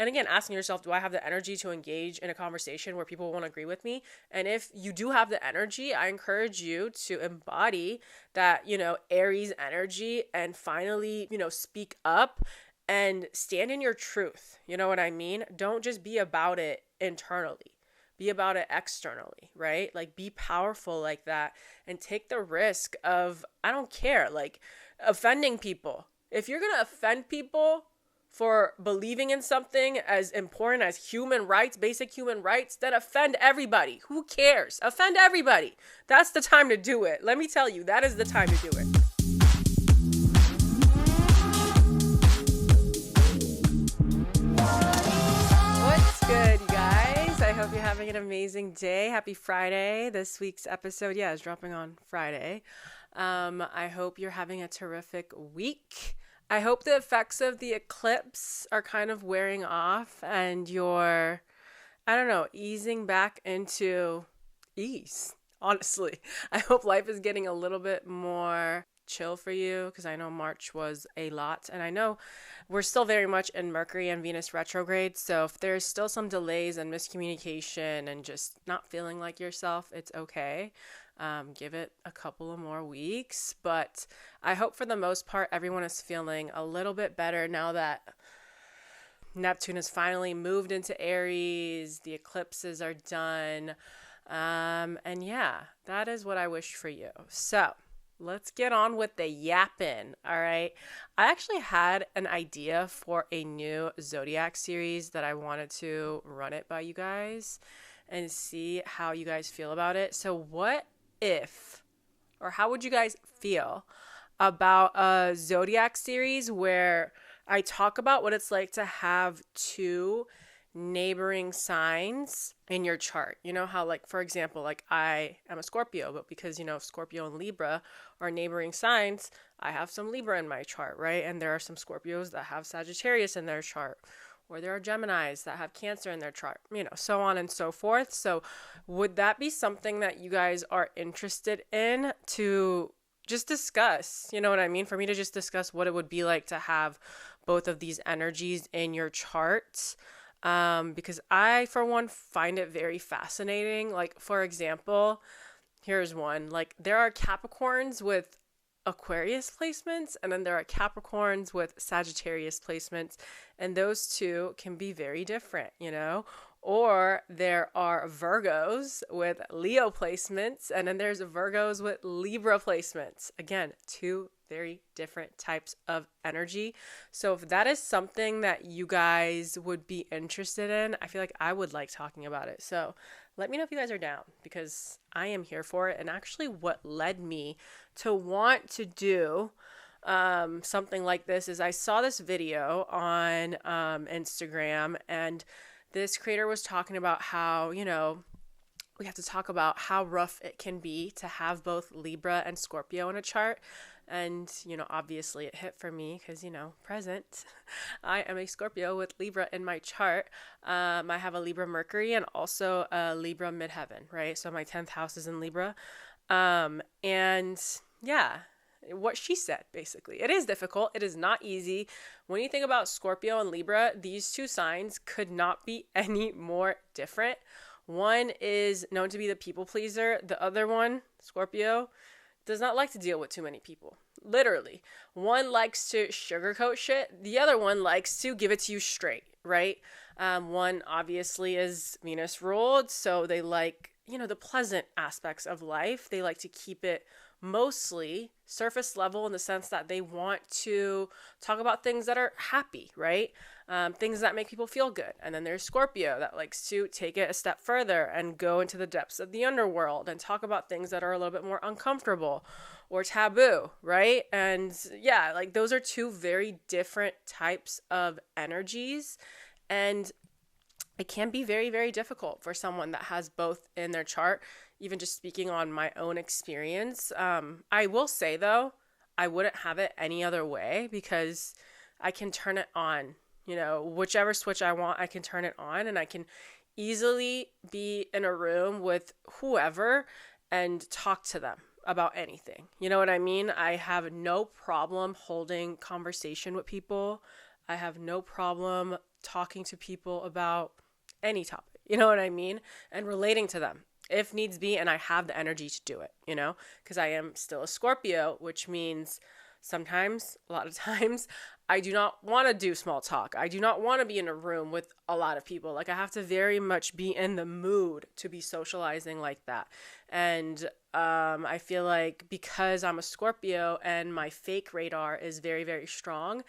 And again, asking yourself, do I have the energy to engage in a conversation where people won't agree with me? And if you do have the energy, I encourage you to embody that, Aries energy and finally, speak up and stand in your truth. You know what I mean? Don't just be about it internally. Be about it externally, right? Like, be powerful like that and take the risk of, I don't care, like, offending people. If you're going to offend people for believing in something as important as human rights, basic human rights, then offend everybody. Who cares? Offend everybody. That's the time to do it. Let me tell you, that is the time to do it. What's good, you guys? I hope you're having an amazing day. Happy Friday. This week's episode, is dropping on Friday. I hope you're having a terrific week. I hope the effects of the eclipse are kind of wearing off and you're, easing back into ease, honestly. I hope life is getting a little bit more chill for you because I know March was a lot. And I know we're still very much in Mercury and Venus retrograde. So if there's still some delays and miscommunication and just not feeling like yourself, it's okay. Give it a couple of more weeks, but I hope for the most part, everyone is feeling a little bit better now that Neptune has finally moved into Aries, the eclipses are done, and that is what I wish for you. So let's get on with the yapping, all right? I actually had an idea for a new Zodiac series that I wanted to run it by you guys and see how you guys feel about it. So how would you guys feel about a Zodiac series where I talk about what it's like to have two neighboring signs in your chart? You know how, like, for example, like I am a Scorpio, but because, Scorpio and Libra are neighboring signs, I have some Libra in my chart, right? And there are some Scorpios that have Sagittarius in their chart. Or there are Geminis that have Cancer in their chart, so on and so forth. So would that be something that you guys are interested in to just discuss? You know what I mean? For me to just discuss what it would be like to have both of these energies in your charts. Because I, for one, find it very fascinating. Like, for example, here's one. Like, there are Capricorns with Aquarius placements, and then there are Capricorns with Sagittarius placements, and those two can be very different, or there are Virgos with Leo placements, and then there's Virgos with Libra placements. Again, two very different types of energy. So if that is something that you guys would be interested in, I feel like I would like talking about it. So let me know if you guys are down, because I am here for it. And actually what led me to want to do something like this is I saw this video on Instagram, and this creator was talking about how, we have to talk about how rough it can be to have both Libra and Scorpio in a chart. And, obviously it hit for me because, present. I am a Scorpio with Libra in my chart. I have a Libra Mercury and also a Libra midheaven, right? So my 10th house is in Libra. What she said, basically. It is difficult. It is not easy. When you think about Scorpio and Libra, these two signs could not be any more different. One is known to be the people pleaser. The other one, Scorpio, does not like to deal with too many people. Literally. One likes to sugarcoat shit. The other one likes to give it to you straight, right? One obviously is Venus ruled, so they like, the pleasant aspects of life. They like to keep it mostly surface level in the sense that they want to talk about things that are happy, right? Things that make people feel good. And then there's Scorpio that likes to take it a step further and go into the depths of the underworld and talk about things that are a little bit more uncomfortable or taboo, right? And those are two very different types of energies. And it can be very, very difficult for someone that has both in their chart. Even just speaking on my own experience, I will say, though, I wouldn't have it any other way because I can turn it on. Whichever switch I want, I can turn it on, and I can easily be in a room with whoever and talk to them about anything. You know what I mean? I have no problem holding conversation with people. I have no problem talking to people about any topic, you know what I mean? And relating to them if needs be. And I have the energy to do it, you know, because I am still a Scorpio, which means sometimes, a lot of times, I do not want to do small talk. I do not want to be in a room with a lot of people. Like, I have to very much be in the mood to be socializing like that. And I feel like because I'm a Scorpio and my fake radar is very, very strong,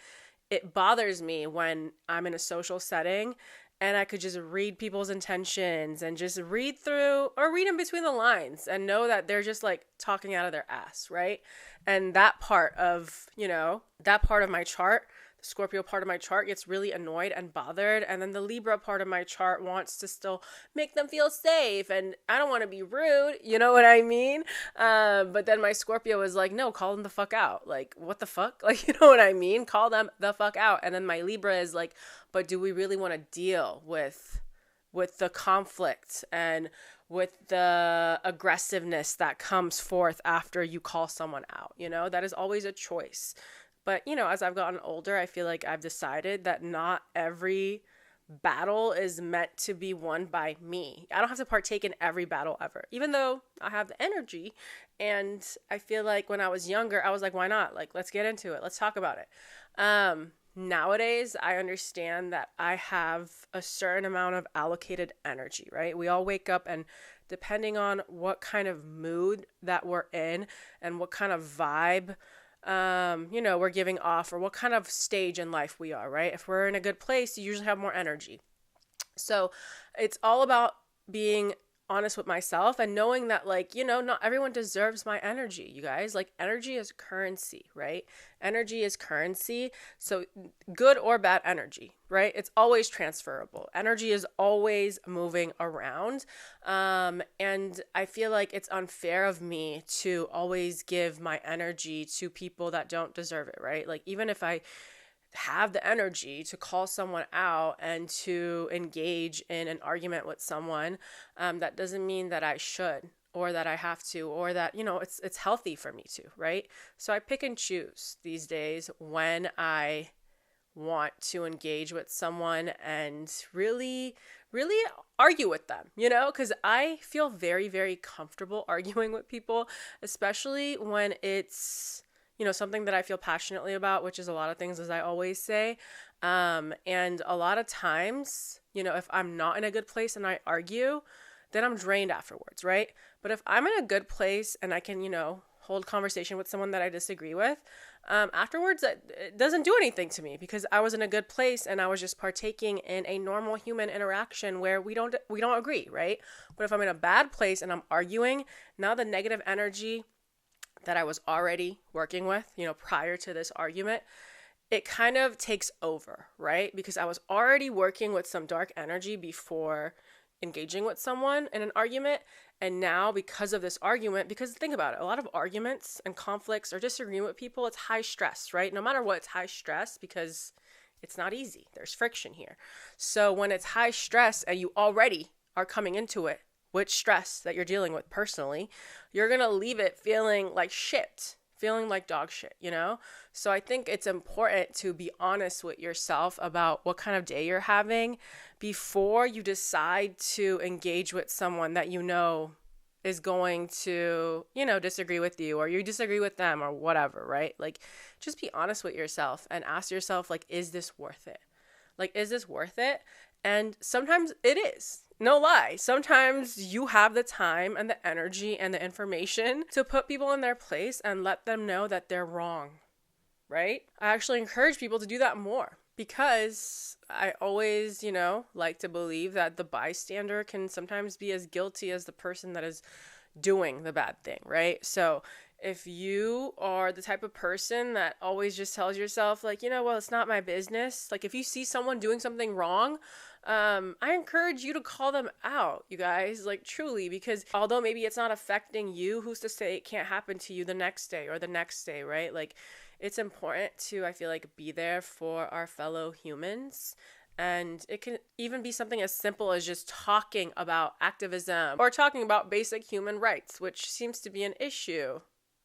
it bothers me when I'm in a social setting and I could just read people's intentions and just read through or read in between the lines and know that they're just like talking out of their ass, right? And that part of, you know, that part of my chart, the Scorpio part of my chart gets really annoyed and bothered. And then the Libra part of my chart wants to still make them feel safe. And I don't want to be rude. You know what I mean? But then my Scorpio is like, no, call them the fuck out. Like, what the fuck? Like, you know what I mean? Call them the fuck out. And then my Libra is like, but do we really want to deal with the conflict and with the aggressiveness that comes forth after you call someone out? You know, that is always a choice. But, you know, as I've gotten older, I feel like I've decided that not every battle is meant to be won by me. I don't have to partake in every battle ever, even though I have the energy. And I feel like when I was younger, I was like, why not? Like, let's get into it. Let's talk about it. Nowadays, I understand that I have a certain amount of allocated energy, right? We all wake up and depending on what kind of mood that we're in and what kind of vibe you know, we're giving off or what kind of stage in life we are, right? If we're in a good place, you usually have more energy. So it's all about being honest with myself and knowing that, like, you know, not everyone deserves my energy, you guys. Like, energy is currency, right? Energy is currency. So good or bad energy, right? It's always transferable. Energy is always moving around. And I feel like it's unfair of me to always give my energy to people that don't deserve it, right? Like, even if I have the energy to call someone out and to engage in an argument with someone, that doesn't mean that I should or that I have to or that, you know, it's healthy for me to, right? So I pick and choose these days when I want to engage with someone and really, really argue with them, you know, because I feel very, very comfortable arguing with people, especially when it's, you know, something that I feel passionately about, which is a lot of things, as I always say. And a lot of times, you know, if I'm not in a good place and I argue, then I'm drained afterwards, right? But if I'm in a good place and I can, you know, hold conversation with someone that I disagree with, afterwards, it doesn't do anything to me because I was in a good place and I was just partaking in a normal human interaction where we don't agree, right? But if I'm in a bad place and I'm arguing, now the negative energy that I was already working with, you know, prior to this argument, it kind of takes over, right? Because I was already working with some dark energy before engaging with someone in an argument. And now because of this argument, because think about it, a lot of arguments and conflicts or disagreeing with people, it's high stress, right? No matter what, it's high stress because it's not easy. There's friction here. So when it's high stress and you already are coming into it with stress that you're dealing with personally, you're going to leave it feeling like shit, feeling like dog shit, you know? So I think it's important to be honest with yourself about what kind of day you're having before you decide to engage with someone that you know is going to, you know, disagree with you or you disagree with them or whatever, right? Like, just be honest with yourself and ask yourself, like, is this worth it? Like, is this worth it? And sometimes it is. No lie. Sometimes you have the time and the energy and the information to put people in their place and let them know that they're wrong, right? I actually encourage people to do that more because I always, you know, like to believe that the bystander can sometimes be as guilty as the person that is doing the bad thing, right? So if you are the type of person that always just tells yourself, like, you know, well, it's not my business. Like, if you see someone doing something wrong, I encourage you to call them out, you guys, like, truly, because although maybe it's not affecting you, who's to say it can't happen to you the next day or the next day, right? Like, it's important to, I feel like, be there for our fellow humans. And it can even be something as simple as just talking about activism or talking about basic human rights, which seems to be an issue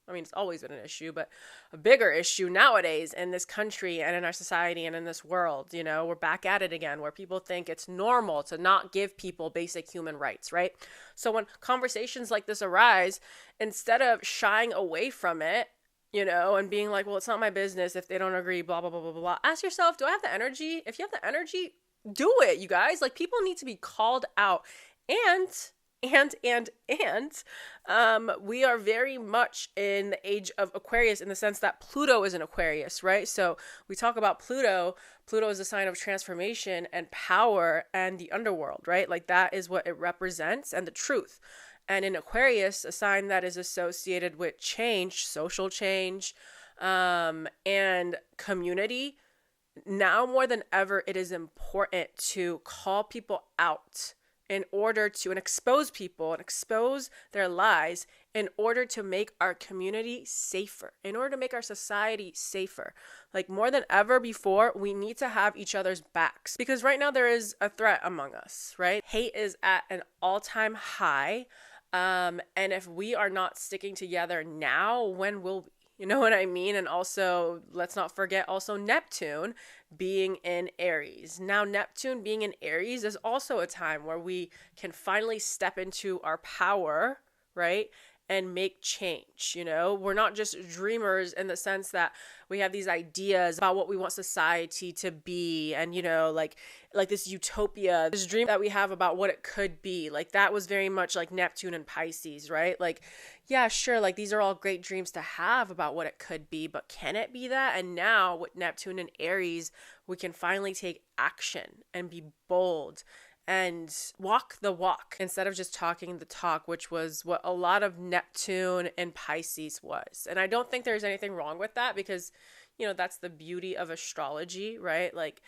I mean, it's always been an issue, but a bigger issue nowadays in this country and in our society and in this world. You know, we're back at it again, where people think it's normal to not give people basic human rights, right? So when conversations like this arise, instead of shying away from it, you know, and being like, well, it's not my business if they don't agree, blah, blah, blah, blah, blah. Ask yourself, do I have the energy? If you have the energy, do it, you guys. Like, people need to be called out. And we are very much in the age of Aquarius, in the sense that Pluto is an Aquarius, right? So we talk about Pluto. Pluto is a sign of transformation and power and the underworld, right? Like, that is what it represents, and the truth. And in Aquarius, a sign that is associated with change, social change, and community. Now more than ever, it is important to call people out in order to, and expose people and expose their lies, in order to make our community safer, in order to make our society safer. Like, more than ever before, we need to have each other's backs, because right now there is a threat among us, right? Hate is at an all-time high. And if we are not sticking together now, when will we? You know what I mean? And also, let's not forget also Neptune being in Aries. Now, Neptune being in Aries is also a time where we can finally step into our power, right? And make change. You know, we're not just dreamers in the sense that we have these ideas about what we want society to be, and, you know, like this utopia, this dream that we have about what it could be. Like, that was very much like Neptune and Pisces, right? Like, yeah, sure, like, these are all great dreams to have about what it could be, but can it be that? And now with Neptune and Aries, we can finally take action and be bold and walk the walk instead of just talking the talk, which was what a lot of Neptune and Pisces was. And I don't think there's anything wrong with that, because, you know, that's the beauty of astrology, right? Like,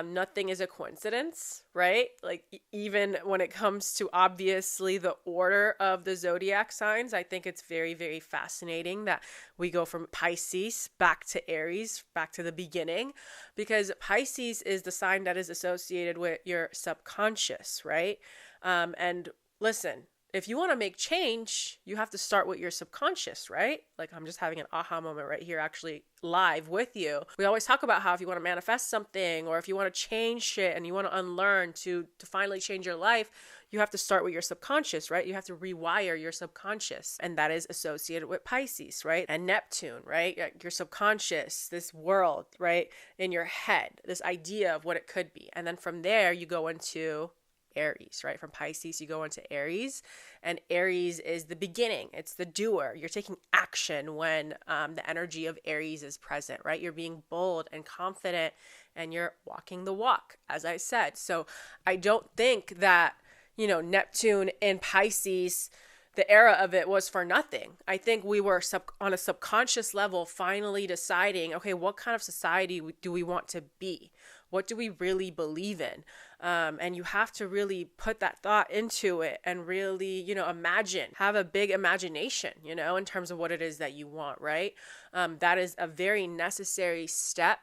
nothing is a coincidence, right? Like, even when it comes to obviously the order of the zodiac signs, I think it's very, very fascinating that we go from Pisces back to Aries, back to the beginning, because Pisces is the sign that is associated with your subconscious, right? And listen, if you want to make change, you have to start with your subconscious, right? Like, I'm just having an aha moment right here, actually live with you. We always talk about how if you want to manifest something, or if you want to change shit and you want to unlearn to finally change your life, you have to start with your subconscious, right? You have to rewire your subconscious. And that is associated with Pisces, right? And Neptune, right? Your subconscious, this world, right? In your head, this idea of what it could be. And then from there, you go into Aries, right? From Pisces, you go into Aries, and Aries is the beginning. It's the doer. You're taking action when the energy of Aries is present, right? You're being bold and confident, and you're walking the walk, as I said. So I don't think that, you know, Neptune in Pisces, the era of it was for nothing. I think we were on a subconscious level finally deciding, okay, what kind of society do we want to be? What do we really believe in? And you have to really put that thought into it and really, you know, imagine, have a big imagination, you know, in terms of what it is that you want, right? That is a very necessary step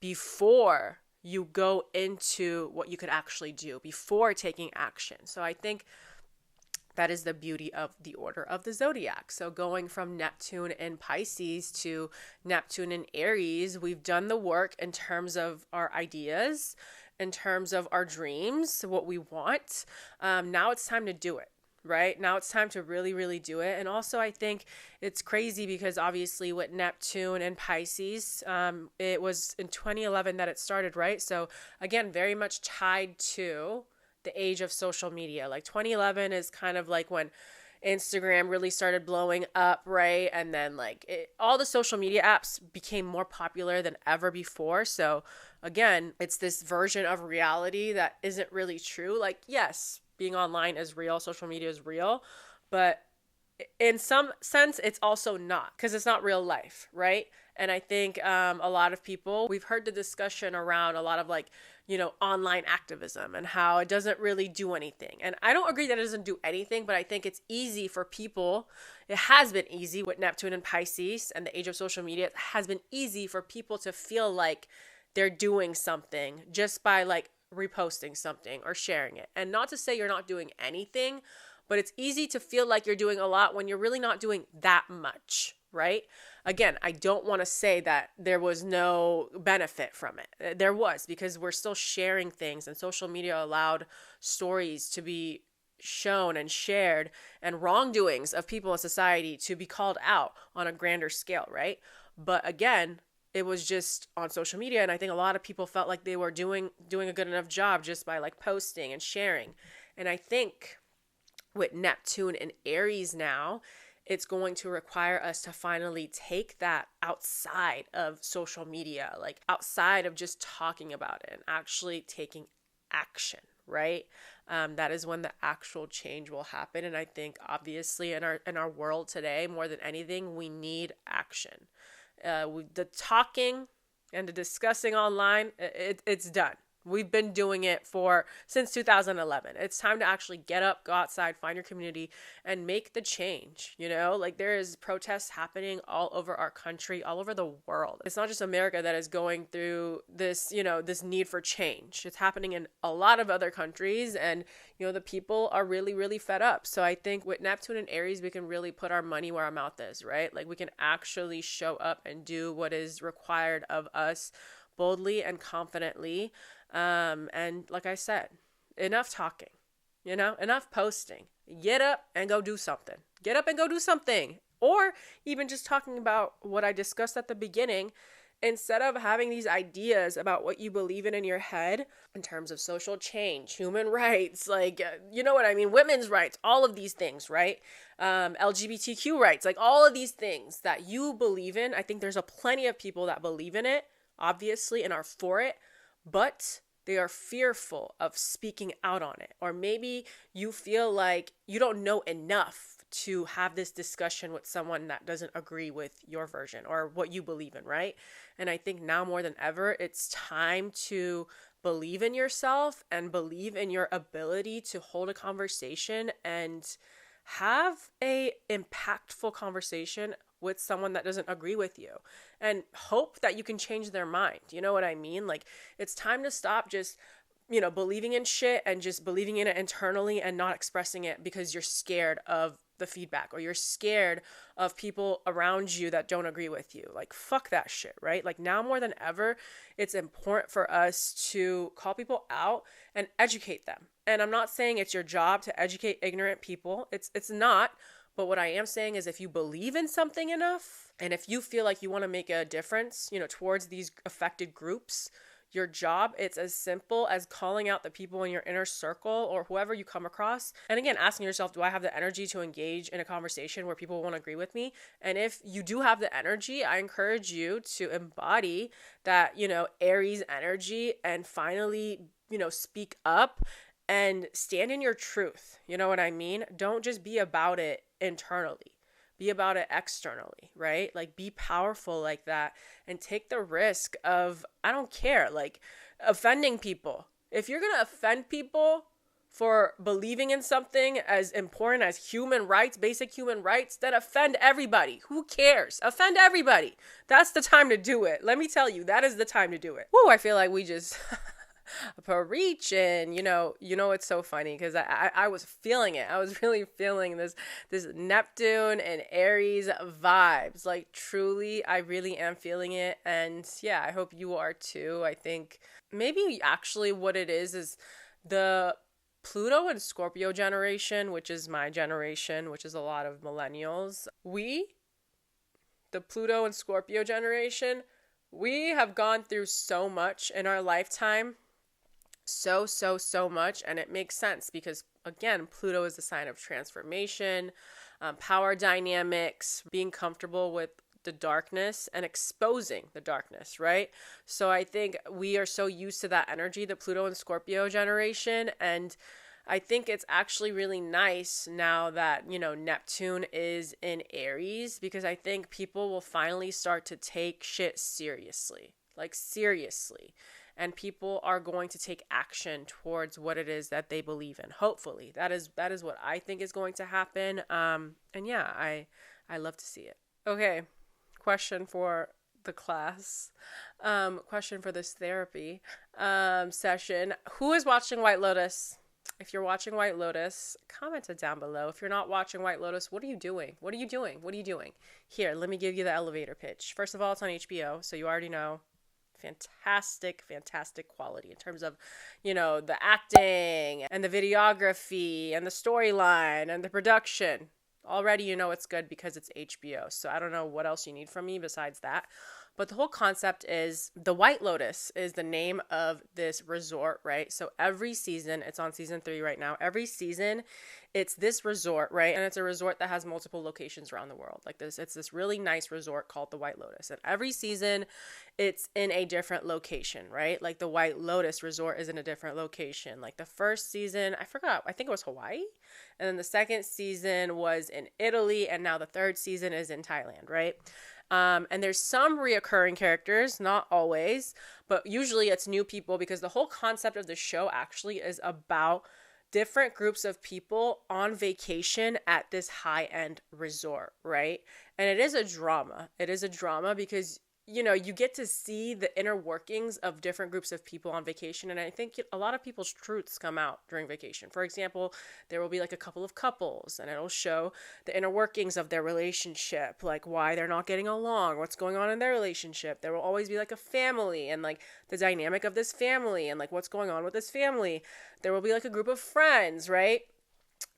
before you go into what you could actually do, before taking action. So I think that is the beauty of the order of the zodiac. So going from Neptune in Pisces to Neptune in Aries, we've done the work in terms of our ideas, in terms of our dreams, what we want. Now it's time to do it, right? Now it's time to really, really do it. And also, I think it's crazy because obviously with Neptune and Pisces, it was in 2011 that it started, right? So again, very much tied to the age of social media. Like 2011 is kind of like when Instagram really started blowing up, right? And then like all the social media apps became more popular than ever before. So again, it's this version of reality that isn't really true. Like, yes, being online is real, social media is real, but in some sense, it's also not, because it's not real life, right? And I think a lot of people, we've heard the discussion around a lot of like, you know, online activism and how it doesn't really do anything. And I don't agree that it doesn't do anything, but I think it's easy for people. It has been easy with Neptune and Pisces and the age of social media. It has been easy for people to feel like they're doing something just by like reposting something or sharing it. And not to say you're not doing anything, but it's easy to feel like you're doing a lot when you're really not doing that much, right? Again, I don't want to say that there was no benefit from it. There was, because we're still sharing things, and social media allowed stories to be shown and shared, and wrongdoings of people in society to be called out on a grander scale, right? But again, it was just on social media, and I think a lot of people felt like they were doing a good enough job just by like posting and sharing. And I think with Neptune and Aries now, it's going to require us to finally take that outside of social media, like outside of just talking about it and actually taking action, right? That is when the actual change will happen. And I think obviously in our world today, more than anything, we need action. The talking and the discussing online, it's done. We've been doing it since 2011. It's time to actually get up, go outside, find your community, and make the change. Like there is protests happening all over our country, all over the world. It's not just America that is going through this, this need for change. It's happening in a lot of other countries, and, the people are really, really fed up. So I think with Neptune and Aries, we can really put our money where our mouth is, right? Like we can actually show up and do what is required of us boldly and confidently. And like I said, enough talking, enough posting. Get up and go do something. Get up and go do something. Or even just talking about what I discussed at the beginning, instead of having these ideas about what you believe in your head in terms of social change, human rights, like, you know what I mean? Women's rights, all of these things, right? LGBTQ rights, like all of these things that you believe in. I think there's plenty of people that believe in it, obviously, and are for it, but they are fearful of speaking out on it. Or maybe you feel like you don't know enough to have this discussion with someone that doesn't agree with your version or what you believe in, right? And I think now more than ever, it's time to believe in yourself and believe in your ability to hold a conversation and have a impactful conversation with someone that doesn't agree with you, and hope that you can change their mind. You know what I mean? Like, it's time to stop just, believing in shit and just believing in it internally and not expressing it because you're scared of the feedback or you're scared of people around you that don't agree with you. Like, fuck that shit, right? Like, now more than ever, it's important for us to call people out and educate them. And I'm not saying it's your job to educate ignorant people. It's not. But what I am saying is, if you believe in something enough, and if you feel like you want to make a difference, towards these affected groups, your job, it's as simple as calling out the people in your inner circle or whoever you come across. And again, asking yourself, do I have the energy to engage in a conversation where people won't agree with me? And if you do have the energy, I encourage you to embody that, Aries energy and finally, speak up and stand in your truth. You know what I mean? Don't just be about it internally. Be about it externally, right? Like, be powerful like that and take the risk of, I don't care, like, offending people. If you're going to offend people for believing in something as important as human rights, basic human rights, then offend everybody. Who cares? Offend everybody. That's the time to do it. Let me tell you, that is the time to do it. Woo, I feel like we just preaching. It's so funny because I was feeling it. I was really feeling this Neptune and Aries vibes. Like, truly, I really am feeling it. And yeah, I hope you are too. I think maybe actually what it is the Pluto and Scorpio generation, which is my generation, which is a lot of millennials. The Pluto and Scorpio generation, we have gone through so much in our lifetime. So much. And it makes sense because, again, Pluto is the sign of transformation, power dynamics, being comfortable with the darkness and exposing the darkness, right? So I think we are so used to that energy, the Pluto and Scorpio generation. And I think it's actually really nice now that, Neptune is in Aries, because I think people will finally start to take shit seriously, like seriously. And people are going to take action towards what it is that they believe in. Hopefully, that is what I think is going to happen. And yeah, I love to see it. Okay, question for the class. Question for this therapy session. Who is watching White Lotus? If you're watching White Lotus, comment it down below. If you're not watching White Lotus, what are you doing? What are you doing? What are you doing? Here, let me give you the elevator pitch. First of all, it's on HBO, so you already know. Fantastic, fantastic quality in terms of, the acting and the videography and the storyline and the production. Already you know it's good because it's HBO. So I don't know what else you need from me besides that. But the whole concept is the White Lotus is the name of this resort, right? So every season, it's on season 3 right now. Every season, it's this resort, right? And it's a resort that has multiple locations around the world. Like this, it's this really nice resort called the White Lotus. And every season, it's in a different location, right? Like the White Lotus resort is in a different location. Like the first season, I forgot, I think it was Hawaii. And then the second season was in Italy. And now the third season is in Thailand, right? And there's some reoccurring characters, not always, but usually it's new people because the whole concept of the show actually is about different groups of people on vacation at this high-end resort, right? And it is a drama. It is a drama because you get to see the inner workings of different groups of people on vacation. And I think a lot of people's truths come out during vacation. For example, there will be like a couple of couples and it'll show the inner workings of their relationship, like why they're not getting along, what's going on in their relationship. There will always be like a family and like the dynamic of this family and like what's going on with this family. There will be like a group of friends, right?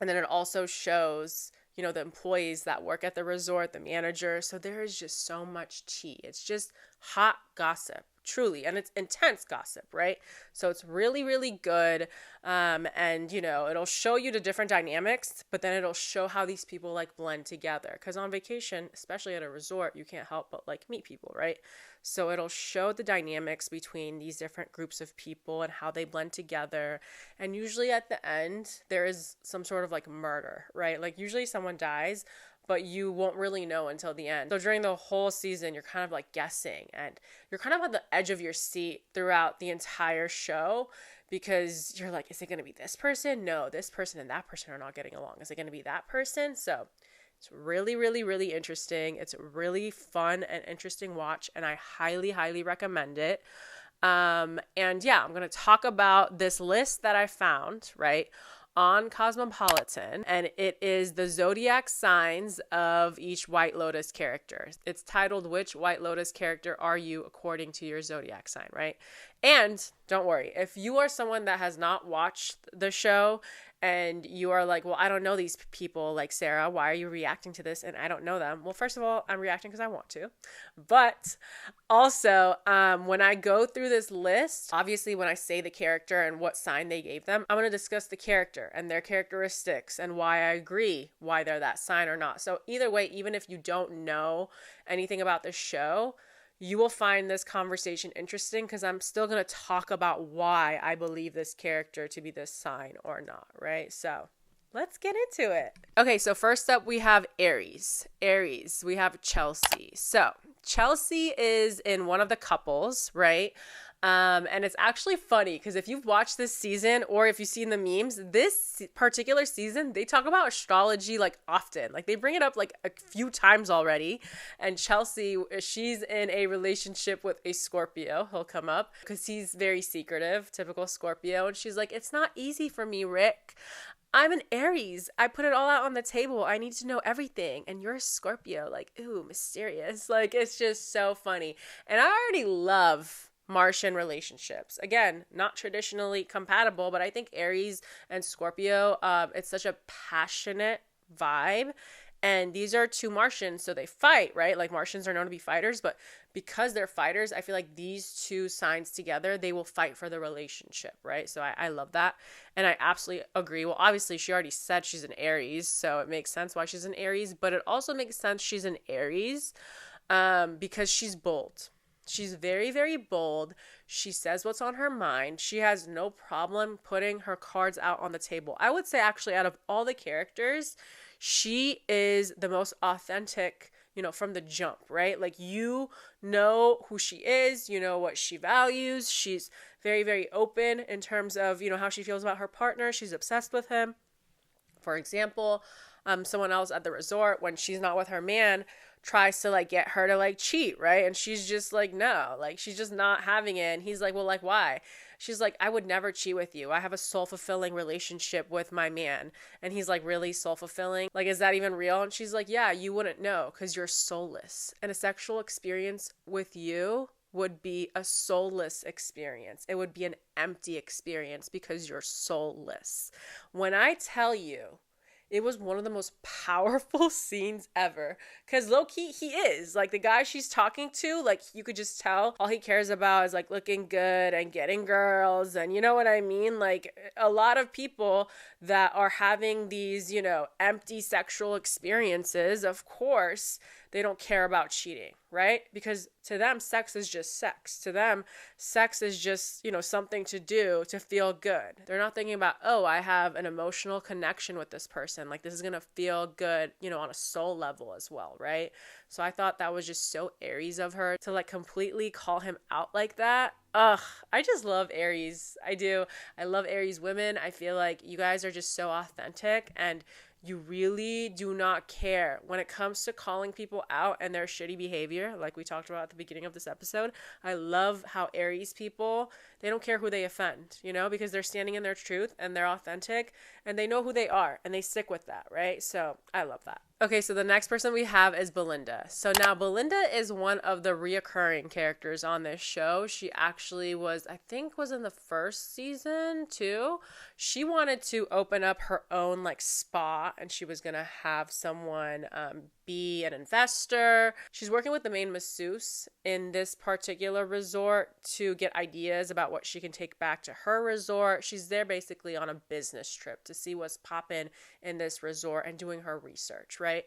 And then it also shows the employees that work at the resort, the manager. So there is just so much tea. It's just hot gossip, truly. And it's intense gossip, right? So it's really, really good. And, it'll show you the different dynamics, but then it'll show how these people like blend together. Because on vacation, especially at a resort, you can't help but like meet people, right? So it'll show the dynamics between these different groups of people and how they blend together. And usually at the end, there is some sort of like murder, right? Like usually someone dies, but you won't really know until the end. So during the whole season, you're kind of like guessing and you're kind of on the edge of your seat throughout the entire show because you're like, is it going to be this person? No, this person and that person are not getting along. Is it going to be that person? So it's really, really, really interesting. It's a really fun and interesting watch, and I highly, highly recommend it. And yeah, I'm going to talk about this list that I found, right, on Cosmopolitan, and it is the zodiac signs of each White Lotus character. It's titled, Which White Lotus Character Are You According to Your Zodiac Sign, right? And don't worry, if you are someone that has not watched the show and you are like, well, I don't know these people, like, Sarah, why are you reacting to this? And I don't know them. Well, first of all, I'm reacting because I want to. But also, when I go through this list, obviously when I say the character and what sign they gave them, I'm going to discuss the character and their characteristics and why I agree why they're that sign or not. So either way, even if you don't know anything about the show, you will find this conversation interesting because I'm still going to talk about why I believe this character to be this sign or not, right? So let's get into it. Okay, so first up we have Aries. Aries, we have Chelsea. So Chelsea is in one of the couples, right? And it's actually funny because if you've watched this season or if you've seen the memes, this particular season, they talk about astrology like often. Like they bring it up like a few times already. And Chelsea, she's in a relationship with a Scorpio. He'll come up because he's very secretive, typical Scorpio. And she's like, it's not easy for me, Rick. I'm an Aries. I put it all out on the table. I need to know everything. And you're a Scorpio. Like, ooh, mysterious. Like, it's just so funny. And I already love Martian relationships. Again, not traditionally compatible, but I think Aries and Scorpio, it's such a passionate vibe. And these are two Martians, so they fight, right? Like Martians are known to be fighters, but because they're fighters, I feel like these two signs together, they will fight for the relationship, right? So I love that. And I absolutely agree. Well, obviously, she already said she's an Aries, so it makes sense why she's an Aries, but it also makes sense she's an Aries because she's bold. She's very, very bold. She says what's on her mind. She has no problem putting her cards out on the table. I would say actually out of all the characters, she is the most authentic, from the jump, right? Like you know who she is, you know what she values. She's very, very open in terms of, how she feels about her partner. She's obsessed with him. For example, someone else at the resort, when she's not with her man, tries to like get her to like cheat, right? And she's just like, no, like she's just not having it. And he's like, well, like, why? She's like, I would never cheat with you. I have a soul-fulfilling relationship with my man. And he's like, really soul-fulfilling? Like, is that even real? And she's like, yeah, you wouldn't know because you're soulless. And a sexual experience with you would be a soulless experience. It would be an empty experience because you're soulless. When I tell you, it was one of the most powerful scenes ever. Because low-key, he is. Like, the guy she's talking to, like, you could just tell all he cares about is, like, looking good and getting girls. And you know what I mean? Like, a lot of people that are having these, you know, empty sexual experiences, of course, they don't care about cheating, right? Because to them, sex is just sex. To them, sex is just, you know, something to do to feel good. They're not thinking about, oh, I have an emotional connection with this person. Like, this is going to feel good, you know, on a soul level as well, right? So I thought that was just so Aries of her to like completely call him out like that. Ugh, I just love Aries. I do. I love Aries women. I feel like you guys are just so authentic and you really do not care when it comes to calling people out and their shitty behavior, like we talked about at the beginning of this episode. I love how Aries people, they don't care who they offend, you know, because they're standing in their truth and they're authentic and they know who they are and they stick with that, right? So I love that. Okay, so the next person we have is Belinda. So now Belinda is one of the reoccurring characters on this show. She actually was, I think, was in the first season too. She wanted to open up her own like spa and she was going to have someone be an investor. She's working with the main masseuse in this particular resort to get ideas about what she can take back to her resort. She's there basically on a business trip to see what's popping in this resort and doing her research, right?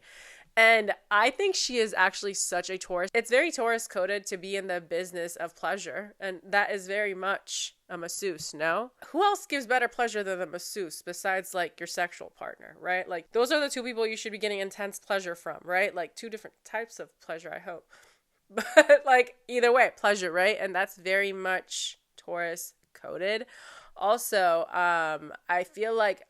And I think she is actually such a Taurus. It's very Taurus coded to be in the business of pleasure. And that is very much a masseuse, no? Who else gives better pleasure than a masseuse besides like your sexual partner, right? Like those are the two people you should be getting intense pleasure from, right? Like two different types of pleasure, I hope. But like either way, pleasure, right? And that's very much Taurus coded. Also, I feel like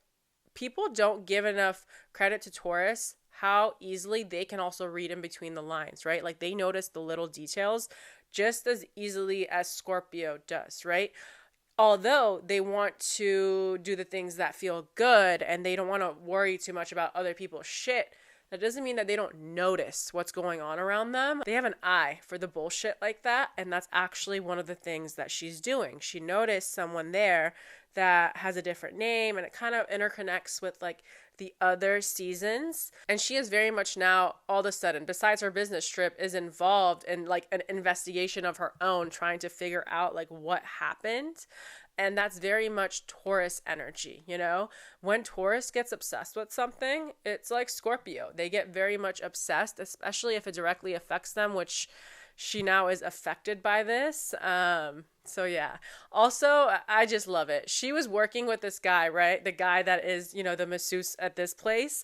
people don't give enough credit to Taurus how easily they can also read in between the lines, right? Like they notice the little details just as easily as Scorpio does, right? Although they want to do the things that feel good and they don't want to worry too much about other people's shit, that doesn't mean that they don't notice what's going on around them. They have an eye for the bullshit like that, and that's actually one of the things that she's doing. She noticed someone there that has a different name, and it kind of interconnects with like the other seasons. And she is very much now, all of a sudden, besides her business trip, is involved in like an investigation of her own, trying to figure out like what happened. And that's very much Taurus energy, you know? When Taurus gets obsessed with something, it's like Scorpio. They get very much obsessed, especially if it directly affects them, which she now is affected by this. So yeah. Also, I just love it. She was working with this guy, right? The guy that is, you know, the masseuse at this place.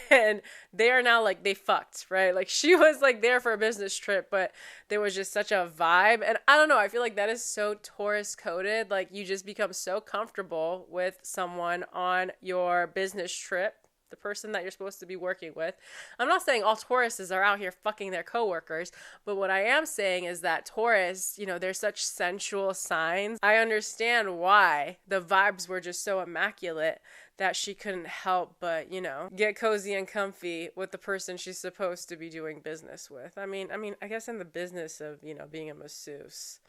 And they are now like, they fucked, right? Like she was like there for a business trip, but there was just such a vibe. And I don't know, I feel like that is so Taurus coded. Like you just become so comfortable with someone on your business trip, the person that you're supposed to be working with. I'm not saying all Tauruses are out here fucking their coworkers, but what I am saying is that Taurus, you know, they're such sensual signs. I understand why the vibes were just so immaculate that she couldn't help but, you know, get cozy and comfy with the person she's supposed to be doing business with. I mean, I guess in the business of, you know, being a masseuse,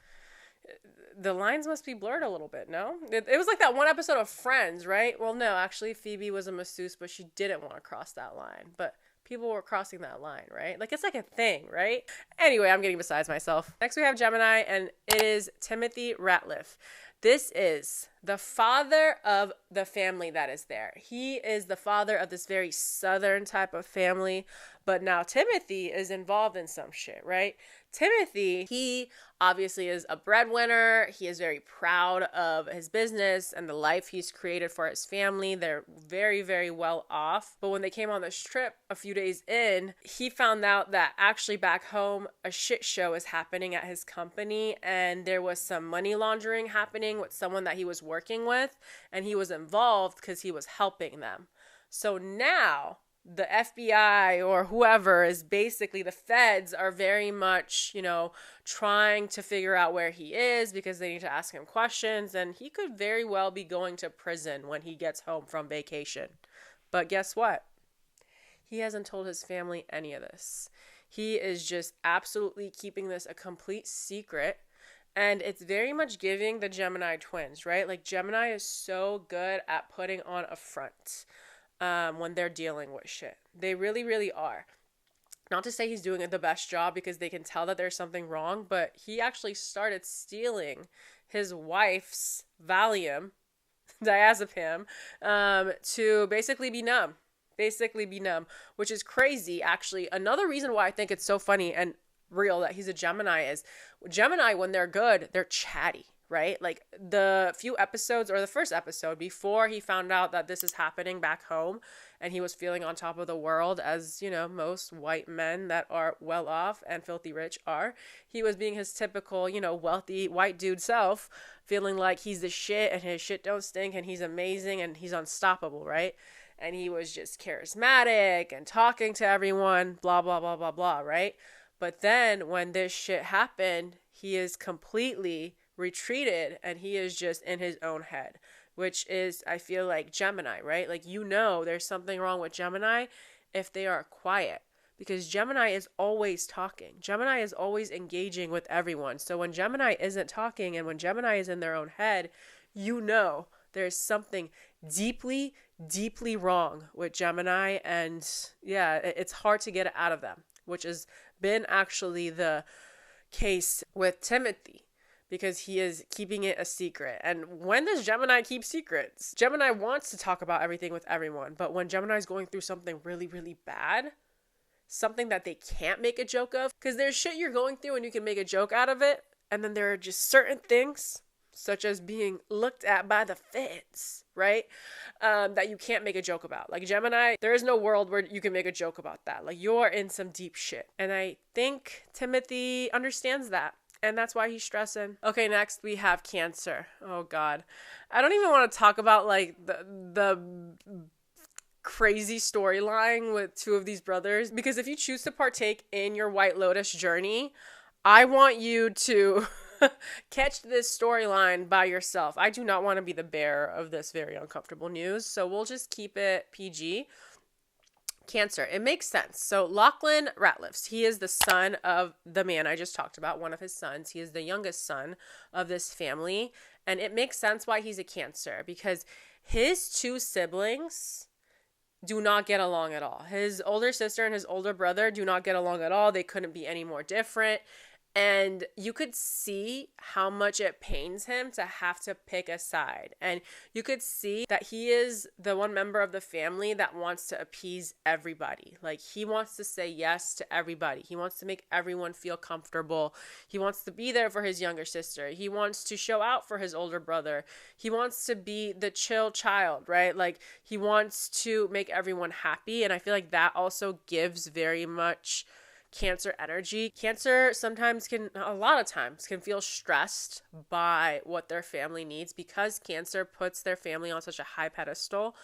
the lines must be blurred a little bit, no? It was like that one episode of Friends, right? Well, no, actually Phoebe was a masseuse, but she didn't want to cross that line. But people were crossing that line, right? Like, it's like a thing, right? Anyway, I'm getting besides myself. Next, we have Gemini, and it is Timothy Ratliff. This is the father of the family that is there. He is the father of this very southern type of family, but now Timothy is involved in some shit, right? Timothy, he obviously is a breadwinner. He is very proud of his business and the life he's created for his family. They're very, very well off. But when they came on this trip a few days in, he found out that actually back home, a shit show is happening at his company. And there was some money laundering happening with someone that he was working with. And he was involved because he was helping them. So now the FBI or whoever is basically, the feds are very much, trying to figure out where he is because they need to ask him questions. And he could very well be going to prison when he gets home from vacation. But guess what? He hasn't told his family any of this. He is just absolutely keeping this a complete secret. And it's very much giving the Gemini twins, right? Like, Gemini is so good at putting on a front when they're dealing with shit. They really, really are. Not to say he's doing the best job because they can tell that there's something wrong, but he actually started stealing his wife's Valium, diazepam, to basically be numb. Which is crazy, actually. Another reason why I think it's so funny and real that he's a Gemini is Gemini, when they're good, they're chatty, right? Like, the few episodes, or the first episode, before he found out that this is happening back home and he was feeling on top of the world, as most white men that are well off and filthy rich are, he was being his typical wealthy white dude self, feeling like he's the shit and his shit don't stink and he's amazing and he's unstoppable, right? And he was just charismatic and talking to everyone, blah blah blah blah blah, right? But then when this shit happened, he is completely retreated and he is just in his own head, which is, I feel like, Gemini, right? Like, there's something wrong with Gemini if they are quiet, because Gemini is always talking. Gemini is always engaging with everyone. So when Gemini isn't talking and when Gemini is in their own head, there's something deeply, deeply wrong with Gemini. And yeah, it's hard to get it out of them, which has been actually the case with Timothy, because he is keeping it a secret. And when does Gemini keep secrets? Gemini wants to talk about everything with everyone, but when Gemini is going through something really, really bad, something that they can't make a joke of, because there's shit you're going through and you can make a joke out of it, and then there are just certain things, such as being looked at by the feds, right? That you can't make a joke about. Like, Gemini, there is no world where you can make a joke about that. Like, you're in some deep shit. And I think Timothy understands that. And that's why he's stressing. Okay, next we have Cancer. Oh, God. I don't even want to talk about, like, the crazy storyline with two of these brothers. Because if you choose to partake in your White Lotus journey, I want you to catch this storyline by yourself. I do not want to be the bearer of this very uncomfortable news, so we'll just keep it PG. Cancer, it makes sense. So Lachlan Ratliffs, he is the son of the man I just talked about, one of his sons. He is the youngest son of this family, and it makes sense why he's a Cancer, because his two siblings do not get along at all. His older sister and his older brother do not get along at all. They couldn't be any more different. And you could see how much it pains him to have to pick a side. And you could see that he is the one member of the family that wants to appease everybody. Like, he wants to say yes to everybody. He wants to make everyone feel comfortable. He wants to be there for his younger sister. He wants to show out for his older brother. He wants to be the chill child, right? Like, he wants to make everyone happy. And I feel like that also gives very much Cancer energy. Cancer sometimes a lot of times can feel stressed by what their family needs, because Cancer puts their family on such a high pedestal.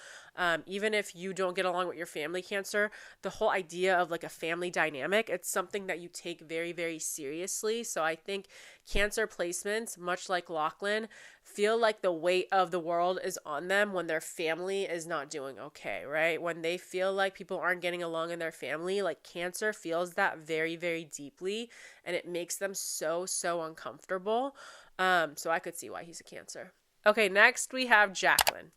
Even if you don't get along with your family, Cancer, the whole idea of like a family dynamic, it's something that you take very, very seriously. So I think Cancer placements, much like Lachlan, feel like the weight of the world is on them when their family is not doing okay, right? When they feel like people aren't getting along in their family, like Cancer feels that very, very deeply, and it makes them so, so uncomfortable. So I could see why he's a Cancer. Okay, next we have Jacqueline.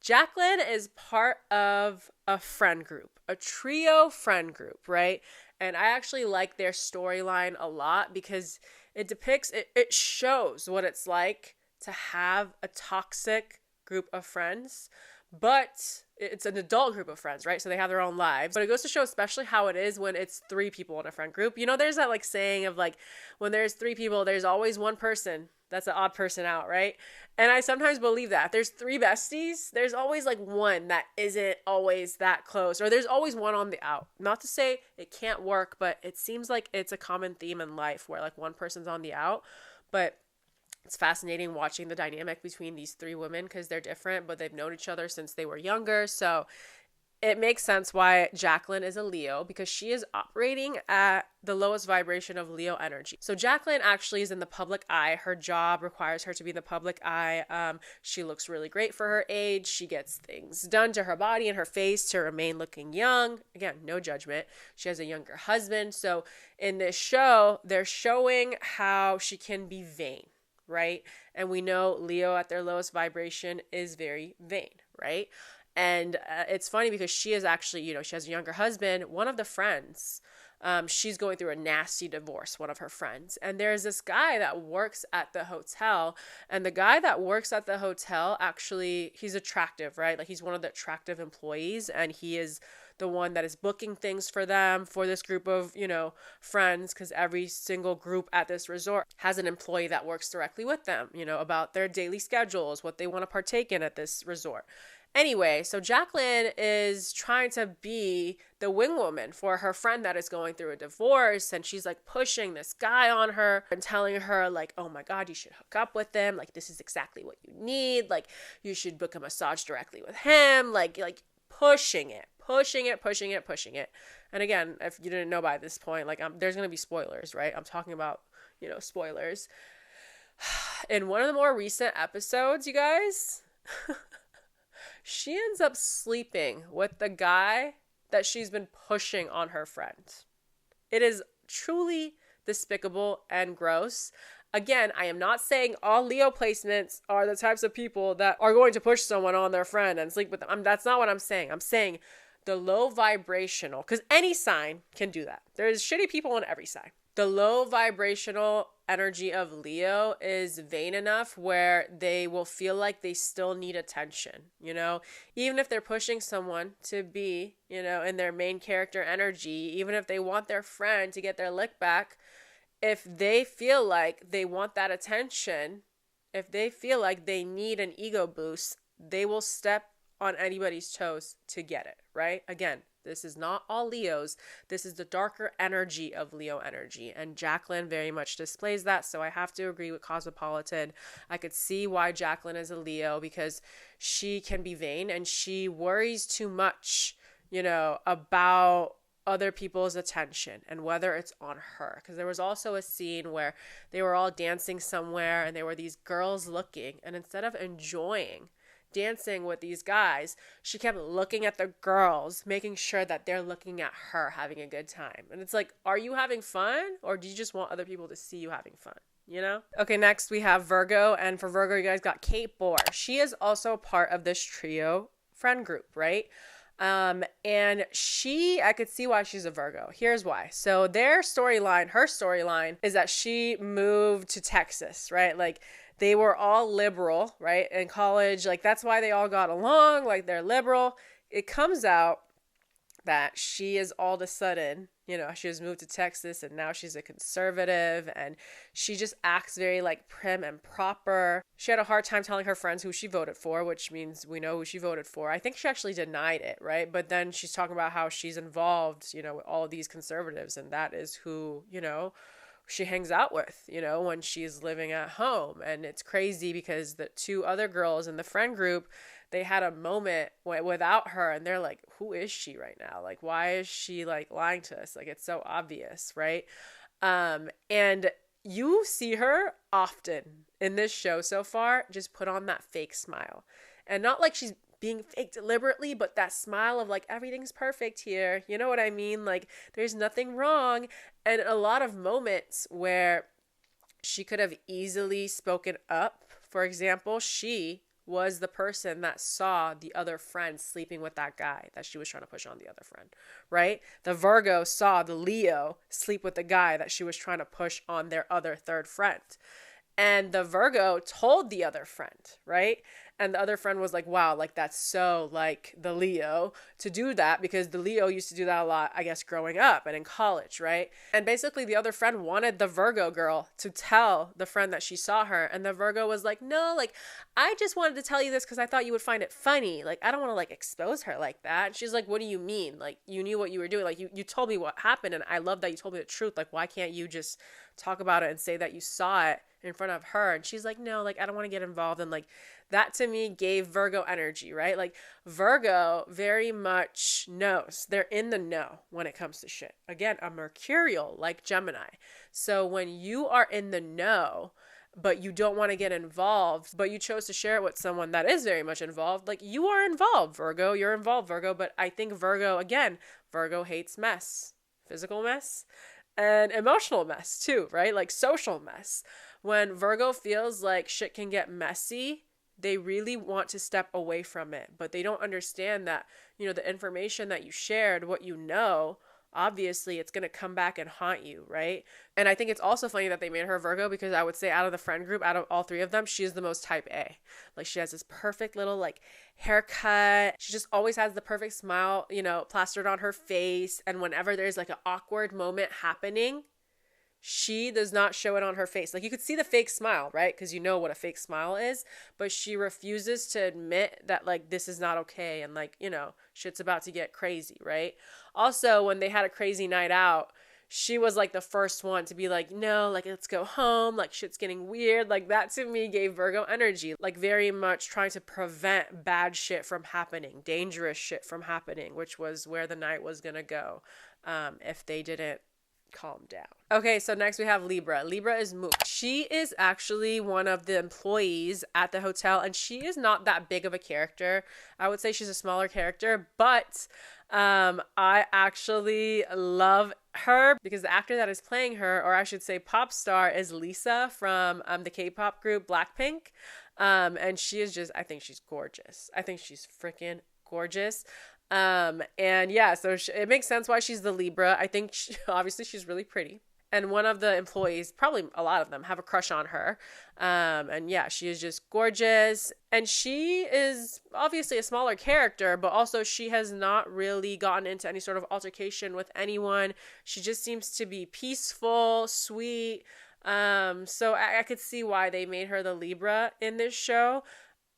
Jacqueline is part of a friend group, a trio friend group, right? And I actually like their storyline a lot because it shows what it's like to have a toxic group of friends, but it's an adult group of friends, right? So they have their own lives. But it goes to show especially how it is when it's three people in a friend group. There's that like saying of like, when there's three people, there's always one person that's an odd person out, right? And I sometimes believe that. If there's three besties, there's always like one that isn't always that close, or there's always one on the out. Not to say it can't work, but it seems like it's a common theme in life where like one person's on the out. But it's fascinating watching the dynamic between these three women because they're different, but they've known each other since they were younger. So it makes sense why Jacqueline is a Leo, because she is operating at the lowest vibration of Leo energy. So Jacqueline actually is in the public eye. Her job requires her to be in the public eye. She looks really great for her age. She gets things done to her body and her face to remain looking young. Again, no judgment. She has a younger husband. So in this show, they're showing how she can be vain, right? And we know Leo at their lowest vibration is very vain, right? And it's funny because she is actually, she has a younger husband. One of the friends, she's going through a nasty divorce, one of her friends. And there's this guy that works at the hotel. And the guy that works at the hotel, actually, he's attractive, right? Like, he's one of the attractive employees. And he is the one that is booking things for them, for this group of, friends. Because every single group at this resort has an employee that works directly with them, about their daily schedules, what they want to partake in at this resort. Anyway, so Jacqueline is trying to be the wing woman for her friend that is going through a divorce. And she's like pushing this guy on her and telling her like, oh my God, you should hook up with him. Like, this is exactly what you need. Like, you should book a massage directly with him. Like pushing it. And again, if you didn't know by this point, like there's going to be spoilers, right? I'm talking about, spoilers. In one of the more recent episodes, you guys, she ends up sleeping with the guy that she's been pushing on her friend. It is truly despicable and gross. Again, I am not saying all Leo placements are the types of people that are going to push someone on their friend and sleep with them. That's not what I'm saying. I'm saying the low vibrational, because any sign can do that. There's shitty people on every sign. The low vibrational energy of Leo is vain enough where they will feel like they still need attention, even if they're pushing someone to be, in their main character energy, even if they want their friend to get their lick back, if they feel like they want that attention, if they feel like they need an ego boost, they will step on anybody's toes to get it, right? Again, this is not all Leos. This is the darker energy of Leo energy. And Jacqueline very much displays that. So I have to agree with Cosmopolitan. I could see why Jacqueline is a Leo, because she can be vain and she worries too much, about other people's attention and whether it's on her. Because there was also a scene where they were all dancing somewhere and there were these girls looking. And instead of enjoying dancing with these guys, she kept looking at the girls, making sure that they're looking at her having a good time. And it's like, are you having fun, or do you just want other people to see you having fun? Okay, next we have Virgo. And for Virgo, you guys got Kate Bohr. She is also part of this trio friend group, right? And I could see why she's a Virgo. Here's why. So her storyline is that she moved to Texas, right? Like, they were all liberal, right? In college, like, that's why they all got along, like, they're liberal. It comes out that she is all of a sudden, she has moved to Texas and now she's a conservative, and she just acts very like prim and proper. She had a hard time telling her friends who she voted for, which means we know who she voted for. I think she actually denied it, right? But then she's talking about how she's involved, with all of these conservatives, and that is who, she hangs out with, when she's living at home. And it's crazy because the two other girls in the friend group, they had a moment without her, and they're like, who is she right now? Like, why is she like lying to us? Like, it's so obvious, right? And you see her often in this show so far just put on that fake smile, and not like she's being fake deliberately, but that smile of like, everything's perfect here. You know what I mean? Like, there's nothing wrong. And a lot of moments where she could have easily spoken up. For example, she was the person that saw the other friend sleeping with that guy that she was trying to push on the other friend, right? The Virgo saw the Leo sleep with the guy that she was trying to push on their other third friend. And the Virgo told the other friend, right? And the other friend was like, wow, like, that's so like the Leo to do that, because the Leo used to do that a lot, I guess, growing up and in college, right? And basically the other friend wanted the Virgo girl to tell the friend that she saw her. And the Virgo was like, no, like, I just wanted to tell you this because I thought you would find it funny. Like, I don't want to like expose her like that. And she's like, what do you mean? Like, you knew what you were doing. Like, you told me what happened, and I love that you told me the truth. Like, why can't you just talk about it and say that you saw it in front of her. And she's like, no, like, I don't want to get involved. And like, that to me gave Virgo energy, right? Like, Virgo very much knows. They're in the know when it comes to shit. Again, a Mercurial like Gemini. So when you are in the know, but you don't want to get involved, but you chose to share it with someone that is very much involved, like, you are involved, Virgo. You're involved, Virgo. But I think Virgo, again, Virgo hates mess. Physical mess and emotional mess too, right? Like social mess. When Virgo feels like shit can get messy, they really want to step away from it, but they don't understand that, you know, the information that you shared, what you know, obviously it's going to come back and haunt you, right? And I think it's also funny that they made her Virgo, because I would say out of the friend group, out of all three of them, she is the most type A. Like, she has this perfect little like haircut. She just always has the perfect smile, you know, plastered on her face. And whenever there's like an awkward moment happening, she does not show it on her face. Like, you could see the fake smile, right? Because you know what a fake smile is, but she refuses to admit that, like, this is not okay. And like, you know, shit's about to get crazy, right? Also, when they had a crazy night out, she was like the first one to be like, no, like, let's go home. Like, shit's getting weird. Like, that to me gave Virgo energy, like very much trying to prevent bad shit from happening, dangerous shit from happening, which was where the night was going to go if they didn't calm down. Okay, so next we have Libra. Libra is Mook. She is actually one of the employees at the hotel, and she is not that big of a character. I would say she's a smaller character, but I actually love her because the actor that is playing her, or I should say pop star, is Lisa from the K-pop group Blackpink. And she is just, I think she's gorgeous. I think she's freaking gorgeous. And yeah, so it makes sense why she's the Libra. I think obviously she's really pretty. And one of the employees, probably a lot of them, have a crush on her. And yeah, she is just gorgeous. And she is obviously a smaller character, but also she has not really gotten into any sort of altercation with anyone. She just seems to be peaceful, sweet. So I could see why they made her the Libra in this show.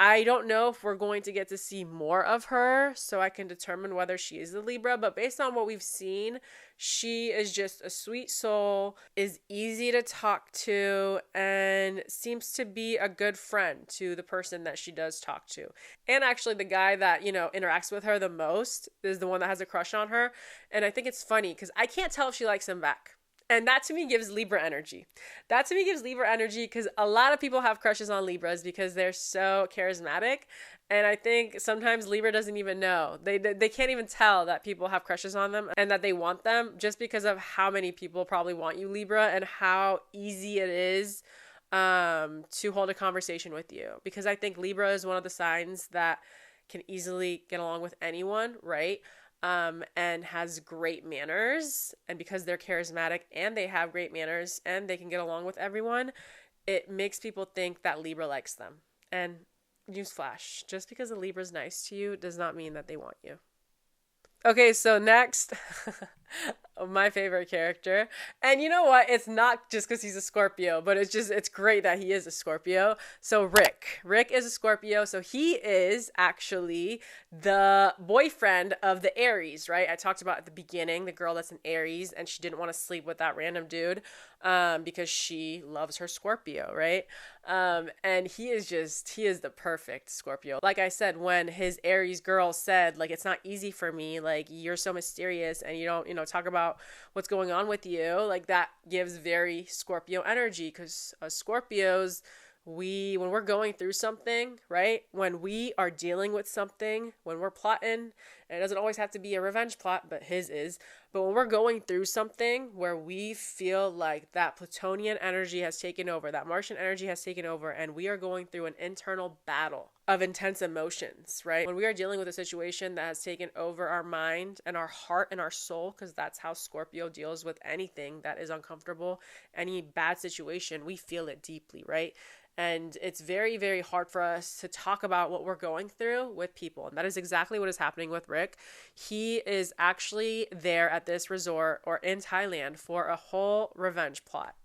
I don't know if we're going to get to see more of her, so I can determine whether she is the Libra, but based on what we've seen, she is just a sweet soul, is easy to talk to, and seems to be a good friend to the person that she does talk to. And actually the guy that, you know, interacts with her the most is the one that has a crush on her, and I think it's funny because I can't tell if she likes him back. And that to me gives Libra energy. That to me gives Libra energy because a lot of people have crushes on Libras because they're so charismatic. And I think sometimes Libra doesn't even know. They can't even tell that people have crushes on them and that they want them just because of how many people probably want you, Libra, and how easy it is to hold a conversation with you. Because I think Libra is one of the signs that can easily get along with anyone, right? And has great manners, and because they're charismatic and they have great manners and they can get along with everyone, it makes people think that Libra likes them. And newsflash, just because a Libra's nice to you does not mean that they want you. Okay, so next, my favorite character. And you know what? It's not just because he's a Scorpio, but it's great that he is a Scorpio. So Rick is a Scorpio. So he is actually the boyfriend of the Aries, right? I talked about at the beginning, the girl that's an Aries, and she didn't want to sleep with that random dude because she loves her Scorpio, right? And he is the perfect Scorpio. Like I said, when his Aries girl said, like, it's not easy for me, like, you're so mysterious and you don't, you know, talk about what's going on with you, like, that gives very Scorpio energy because Scorpios, when we're going through something, right? When we are dealing with something, when we're plotting, and it doesn't always have to be a revenge plot, but his is. But when we're going through something where we feel like that Plutonian energy has taken over, that Martian energy has taken over, and we are going through an internal battle of intense emotions, right? When we are dealing with a situation that has taken over our mind and our heart and our soul, because that's how Scorpio deals with anything that is uncomfortable, any bad situation, we feel it deeply, right? And it's very, very hard for us to talk about what we're going through with people. And that is exactly what is happening with Rick. He is actually there at this resort or in Thailand for a whole revenge plot.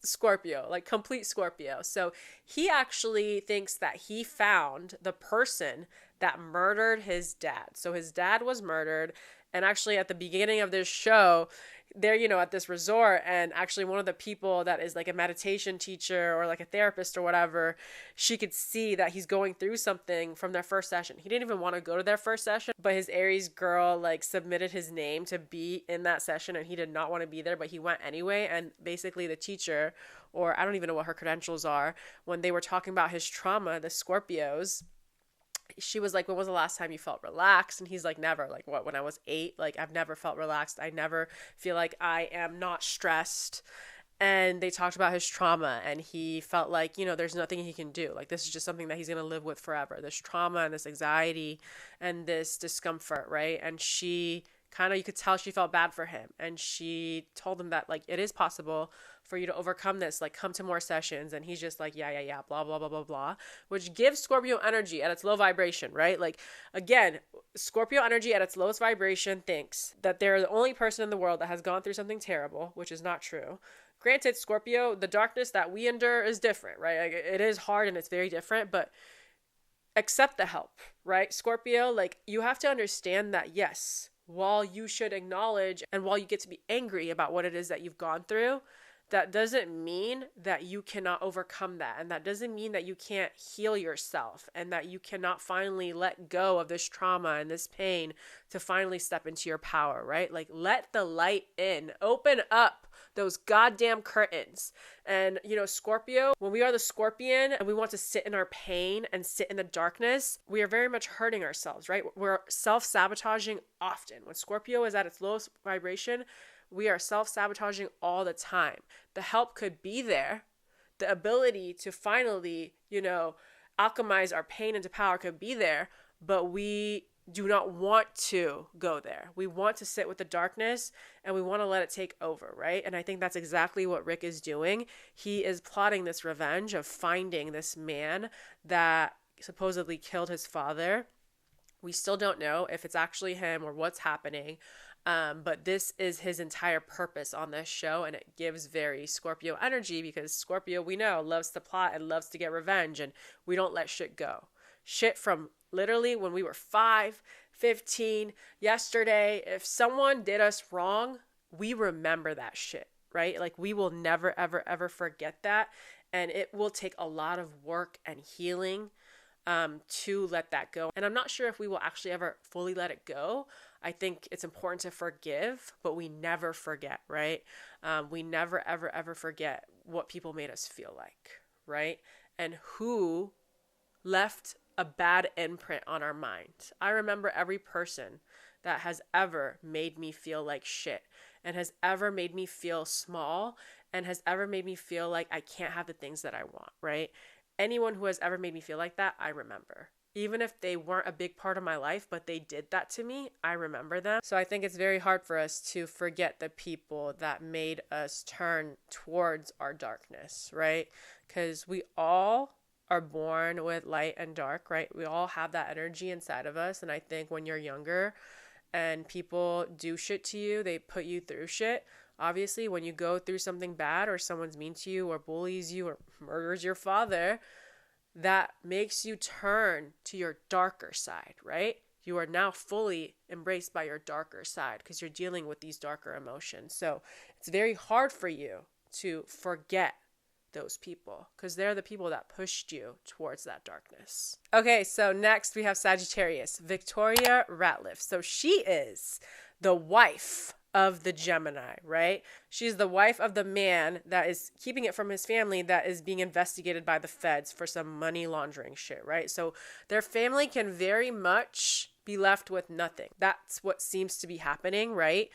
Scorpio, like complete Scorpio. So he actually thinks that he found the person that murdered his dad. So his dad was murdered. And actually at the beginning of this show, they're, at this resort, and actually one of the people that is like a meditation teacher or like a therapist or whatever, she could see that he's going through something from their first session. He didn't even want to go to their first session, but his Aries girl like submitted his name to be in that session, and he did not want to be there, but he went anyway. And basically the teacher, or I don't even know what her credentials are, when they were talking about his trauma, the Scorpios, she was like, when was the last time you felt relaxed? And he's like, never. Like, what, when I was 8? Like, I've never felt relaxed. I never feel like I am not stressed. And they talked about his trauma, and he felt like, there's nothing he can do. Like, this is just something that he's going to live with forever. This trauma and this anxiety and this discomfort, right? And she kind of, you could tell she felt bad for him. And she told him that, like, it is possible for you to overcome this, like, come to more sessions. And he's just like, yeah, blah, blah, blah, blah, blah, which gives Scorpio energy at its low vibration, right? Like, again, Scorpio energy at its lowest vibration thinks that they're the only person in the world that has gone through something terrible, which is not true. Granted, Scorpio, the darkness that we endure is different, right? Like, it is hard and it's very different, but accept the help, right? Scorpio, like, you have to understand that, yes, while you should acknowledge and while you get to be angry about what it is that you've gone through, that doesn't mean that you cannot overcome that. And that doesn't mean that you can't heal yourself and that you cannot finally let go of this trauma and this pain to finally step into your power, right? Like, let the light in, open up those goddamn curtains. And, Scorpio, when we are the Scorpion and we want to sit in our pain and sit in the darkness, we are very much hurting ourselves, right? We're self-sabotaging often. When Scorpio is at its lowest vibration, we are self-sabotaging all the time. The help could be there. The ability to finally, alchemize our pain into power could be there, but we do not want to go there. We want to sit with the darkness and we want to let it take over, right? And I think that's exactly what Rick is doing. He is plotting this revenge of finding this man that supposedly killed his father. We still don't know if it's actually him or what's happening. But this is his entire purpose on this show, and it gives very Scorpio energy because Scorpio, we know, loves to plot and loves to get revenge, and we don't let shit go. Shit from literally when we were 5, 15, yesterday, if someone did us wrong, we remember that shit, right? Like, we will never, ever, ever forget that, and it will take a lot of work and healing to let that go. And I'm not sure if we will actually ever fully let it go. I think it's important to forgive, but we never forget, right? We never, ever, ever forget what people made us feel like, right? And who left a bad imprint on our mind. I remember every person that has ever made me feel like shit and has ever made me feel small and has ever made me feel like I can't have the things that I want, right? Anyone who has ever made me feel like that, I remember. Even if they weren't a big part of my life, but they did that to me, I remember them. So I think it's very hard for us to forget the people that made us turn towards our darkness, right? Because we all are born with light and dark, right? We all have that energy inside of us. And I think when you're younger and people do shit to you, they put you through shit. Obviously, when you go through something bad or someone's mean to you or bullies you or murders your father, that makes you turn to your darker side, right? You are now fully embraced by your darker side because you're dealing with these darker emotions. So it's very hard for you to forget those people because they're the people that pushed you towards that darkness. Okay, so next we have Sagittarius, Victoria Ratliff. So she is the wife of the Gemini, right? She's the wife of the man that is keeping it from his family that is being investigated by the feds for some money laundering shit, right? So their family can very much be left with nothing. That's what seems to be happening, right?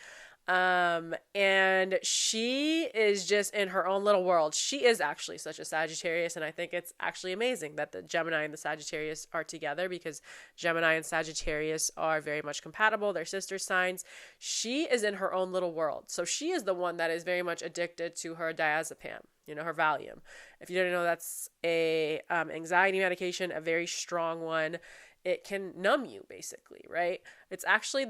And she is just in her own little world. She is actually such a Sagittarius, and I think it's actually amazing that the Gemini and the Sagittarius are together because Gemini and Sagittarius are very much compatible. They're sister signs. She is in her own little world. So she is the one that is very much addicted to her diazepam, her Valium. If you didn't know, that's a anxiety medication, a very strong one. It can numb you, basically, right? It's actually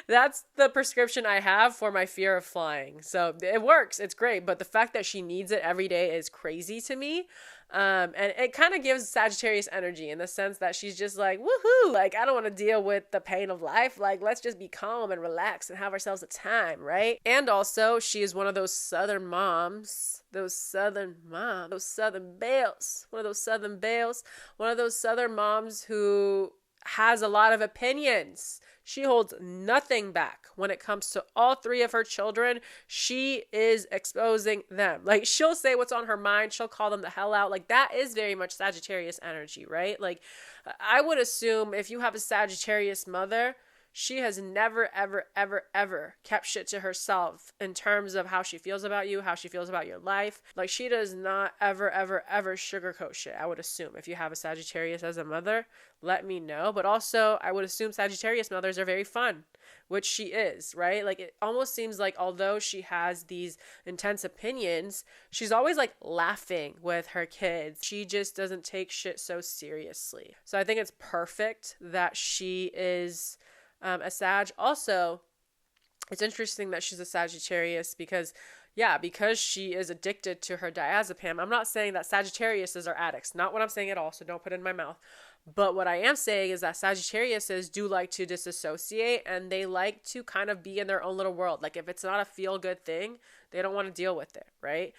that's the prescription I have for my fear of flying. So it works. It's great. But the fact that she needs it every day is crazy to me. And it kind of gives Sagittarius energy in the sense that she's just like, woohoo, like, I don't want to deal with the pain of life. Like, let's just be calm and relax and have ourselves a time, right? And also, she is one of those Southern moms, those Southern belles, one of those Southern moms who has a lot of opinions. She holds nothing back when it comes to all three of her children. She is exposing them. Like, she'll say what's on her mind. She'll call them the hell out. Like, that is very much Sagittarius energy, right? Like, I would assume if you have a Sagittarius mother, she has never, ever, ever, ever kept shit to herself in terms of how she feels about you, how she feels about your life. Like, she does not ever, ever, ever sugarcoat shit, I would assume. If you have a Sagittarius as a mother, let me know. But also, I would assume Sagittarius mothers are very fun, which she is, right? Like, it almost seems like although she has these intense opinions, she's always like laughing with her kids. She just doesn't take shit so seriously. So I think it's perfect that she is a Sag. Also, it's interesting that she's a Sagittarius because she is addicted to her diazepam. I'm not saying that Sagittariuses are addicts. Not what I'm saying at all, so don't put it in my mouth. But what I am saying is that Sagittariuses do like to disassociate, and they like to kind of be in their own little world. Like, if it's not a feel-good thing, they don't want to deal with it, right?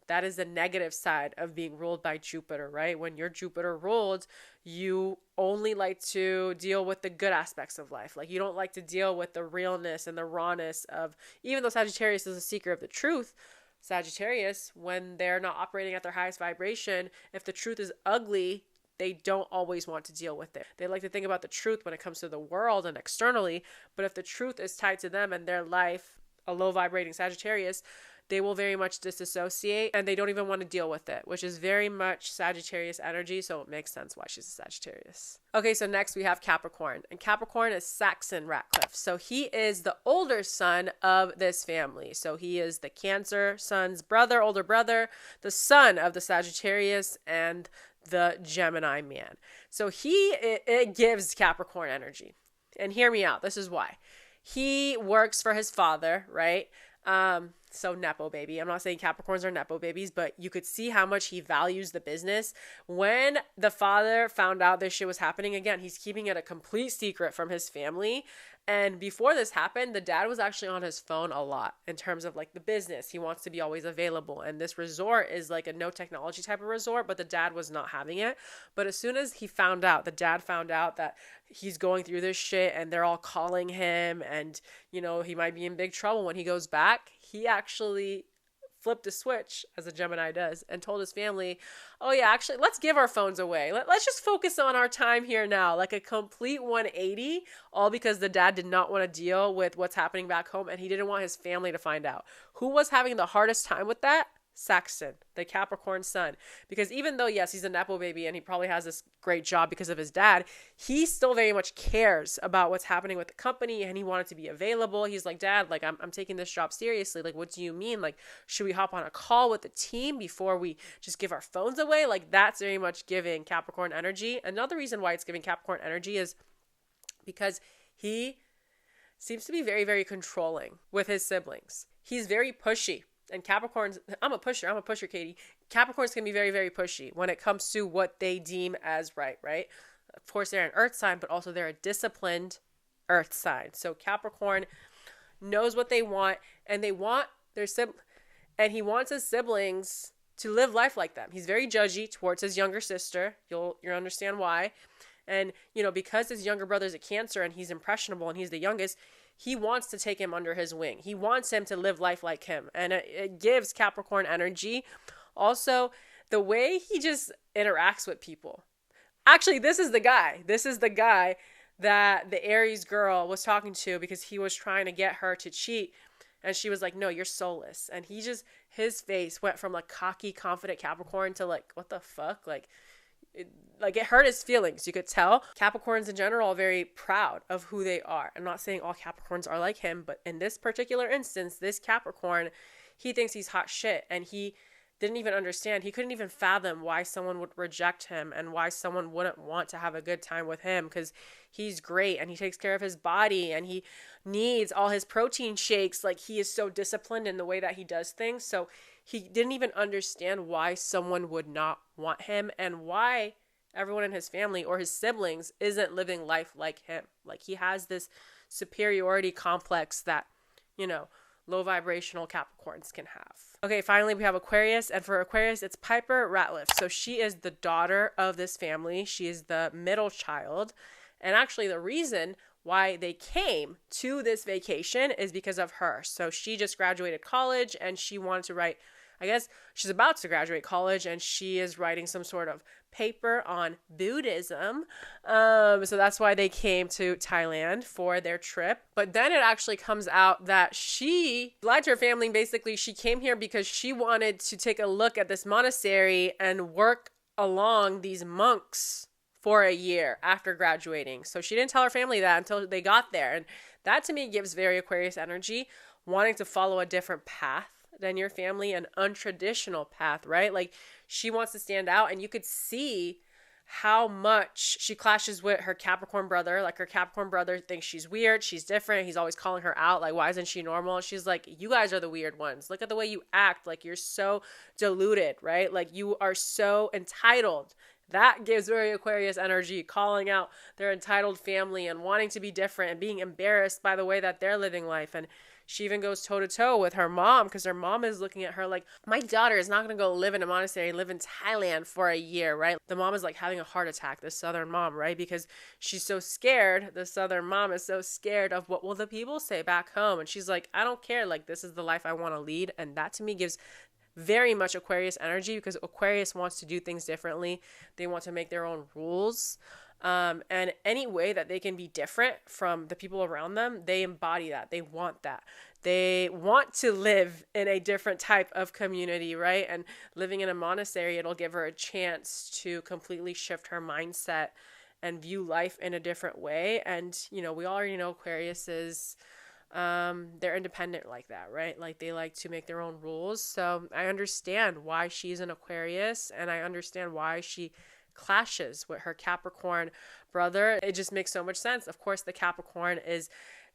That is the negative side of being ruled by Jupiter, right? When you're Jupiter ruled, you only like to deal with the good aspects of life. Like, you don't like to deal with the realness and the rawness of, even though Sagittarius is a seeker of the truth, Sagittarius, when they're not operating at their highest vibration, if the truth is ugly, they don't always want to deal with it. They like to think about the truth when it comes to the world and externally, but if the truth is tied to them and their life, a low vibrating Sagittarius, they will very much disassociate and they don't even want to deal with it, which is very much Sagittarius energy. So it makes sense why she's a Sagittarius. Okay, so next we have Capricorn, and Capricorn is Saxon Ratcliffe. So he is the older son of this family. So he is the Cancer son's brother, older brother, the son of the Sagittarius and the Gemini man. So it gives Capricorn energy. And hear me out. This is why. He works for his father, right? So Nepo baby. I'm not saying Capricorns are Nepo babies, but you could see how much he values the business. When the father found out this shit was happening, again, he's keeping it a complete secret from his family. And before this happened, the dad was actually on his phone a lot in terms of like the business. He wants to be always available. And this resort is like a no technology type of resort, but the dad was not having it. But as soon as the dad found out that he's going through this shit and they're all calling him and, you know, he might be in big trouble when he goes back, he actually flipped a switch, as a Gemini does, and told his family, oh yeah, actually, let's give our phones away. Let's just focus on our time here now. Like a complete 180, all because the dad did not want to deal with what's happening back home and he didn't want his family to find out. Who was having the hardest time with that? Saxon, the Capricorn son. Because even though, yes, he's a Nepo baby and he probably has this great job because of his dad, he still very much cares about what's happening with the company and he wanted to be available. He's like, Dad, like, I'm taking this job seriously. Like, what do you mean? Like, should we hop on a call with the team before we just give our phones away? Like, that's very much giving Capricorn energy. Another reason why it's giving Capricorn energy is because he seems to be very, very controlling with his siblings. He's very pushy. And Capricorns, I'm a pusher, Katie. Capricorns can be very, very pushy when it comes to what they deem as right? Of course, they're an earth sign, but also they're a disciplined earth sign. So Capricorn knows what they want, and they want and he wants his siblings to live life like them. He's very judgy towards his younger sister. You'll understand why. And, you know, because his younger brother's a Cancer and he's impressionable and he's the youngest, he wants to take him under his wing. He wants him to live life like him. And it gives Capricorn energy. Also, the way he just interacts with people. Actually, this is the guy that the Aries girl was talking to because he was trying to get her to cheat. And she was like, no, you're soulless. And his face went from like cocky, confident Capricorn to like, what the fuck? It hurt his feelings. You could tell. Capricorns in general are very proud of who they are. I'm not saying all Capricorns are like him, but in this particular instance, this Capricorn, he thinks he's hot shit and he didn't even understand. He couldn't even fathom why someone would reject him and why someone wouldn't want to have a good time with him because he's great and he takes care of his body and he needs all his protein shakes. Like, he is so disciplined in the way that he does things. So he didn't even understand why someone would not want him and why everyone in his family or his siblings isn't living life like him. Like, he has this superiority complex that, you know, low vibrational Capricorns can have. Okay, finally we have Aquarius, and for Aquarius it's Piper Ratliff. So she is the daughter of this family. She is the middle child, and actually the reason why they came to this vacation is because of her. So she just graduated college and she wanted to write, I guess she's about to graduate college, and she is writing some sort of paper on Buddhism. So that's why they came to Thailand for their trip. But then it actually comes out that she lied to her family. Basically, she came here because she wanted to take a look at this monastery and work along these monks for a year after graduating. So she didn't tell her family that until they got there. And that to me gives very Aquarius energy, wanting to follow a different path than your family, an untraditional path, right? Like, she wants to stand out, and you could see how much she clashes with her Capricorn brother. Like, her Capricorn brother thinks she's weird, she's different. He's always calling her out, like, why isn't she normal? She's like, you guys are the weird ones. Look at the way you act. Like, you're so deluded, right? Like, you are so entitled. That gives very Aquarius energy, calling out their entitled family and wanting to be different and being embarrassed by the way that they're living life. And she even goes toe-to-toe with her mom, because her mom is looking at her like, my daughter is not going to go live in a monastery and live in Thailand for a year, right? The mom is like having a heart attack, the Southern mom, right? Because she's so scared. The Southern mom is so scared of what will the people say back home. And she's like, I don't care. Like, this is the life I want to lead. And that to me gives very much Aquarius energy, because Aquarius wants to do things differently. They want to make their own rules. And any way that they can be different from the people around them, they embody that. They want that. They want to live in a different type of community, right? And living in a monastery, it'll give her a chance to completely shift her mindset and view life in a different way. And, you know, we already know Aquarius is, they're independent like that, right? Like, they like to make their own rules. So I understand why she's an Aquarius, and I understand why she clashes with her Capricorn brother. It just makes so much sense. Of course, the Capricorn is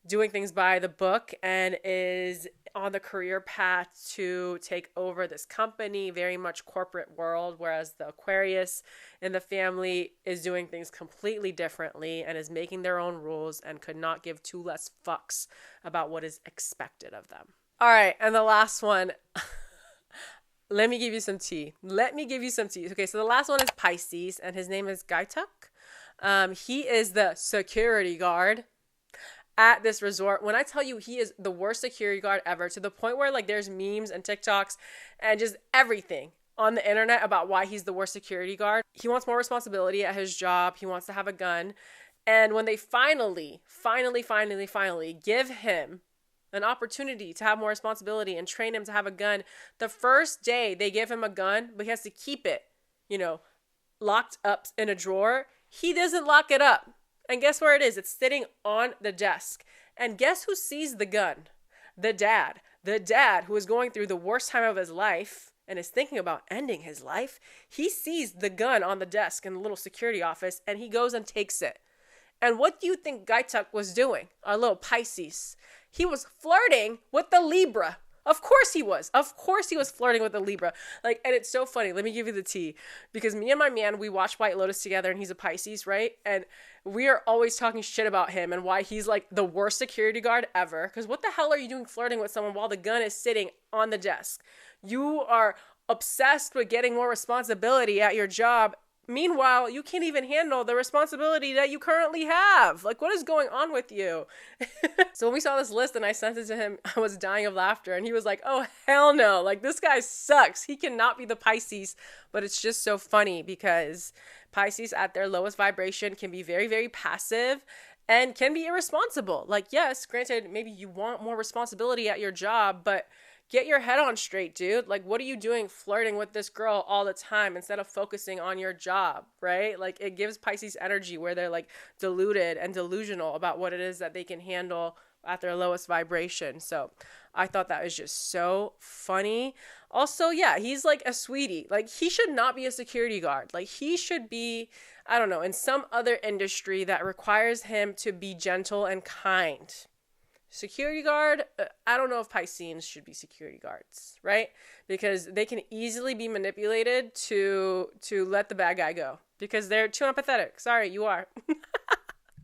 doing things by the book and is on the career path to take over this company, very much corporate world, whereas the Aquarius in the family is doing things completely differently and is making their own rules and could not give two less fucks about what is expected of them. All right, and the last one. Let me give you some tea. Okay, so the last one is Pisces, and his name is Gaituk. He is the security guard at this resort. When I tell you, he is the worst security guard ever, to the point where, like, there's memes and TikToks and just everything on the internet about why he's the worst security guard. He wants more responsibility at his job. He wants to have a gun. And when they finally give him an opportunity to have more responsibility and train him to have a gun, the first day they give him a gun, but he has to keep it, you know, locked up in a drawer. He doesn't lock it up. And guess where it is? It's sitting on the desk. And guess who sees the gun? The dad. The dad, who is going through the worst time of his life and is thinking about ending his life. He sees the gun on the desk in the little security office, and he goes and takes it. And what do you think Gaituk was doing? Our little Pisces. He was flirting with the Libra. Of course he was. Of course he was flirting with the Libra. Like, and it's so funny. Let me give you the tea. Because me and my man, we watch White Lotus together, and he's a Pisces, right? And we are always talking shit about him and why he's like the worst security guard ever. Because what the hell are you doing flirting with someone while the gun is sitting on the desk? You are obsessed with getting more responsibility at your job. Meanwhile, you can't even handle the responsibility that you currently have. Like, what is going on with you? So when we saw this list and I sent it to him, I was dying of laughter. And he was like, oh, hell no. Like, this guy sucks. He cannot be the Pisces. But it's just so funny because Pisces at their lowest vibration can be very, very passive and can be irresponsible. Like, yes, granted, maybe you want more responsibility at your job, but get your head on straight, dude. Like, what are you doing flirting with this girl all the time instead of focusing on your job, right? Like, it gives Pisces energy where they're like deluded and delusional about what it is that they can handle at their lowest vibration. So I thought that was just so funny. Also, yeah, he's like a sweetie. Like, he should not be a security guard. Like, he should be, I don't know, in some other industry that requires him to be gentle and kind. Security guard, I don't know if Pisceans should be security guards, right? Because they can easily be manipulated to let the bad guy go because they're too empathetic. Sorry, you are.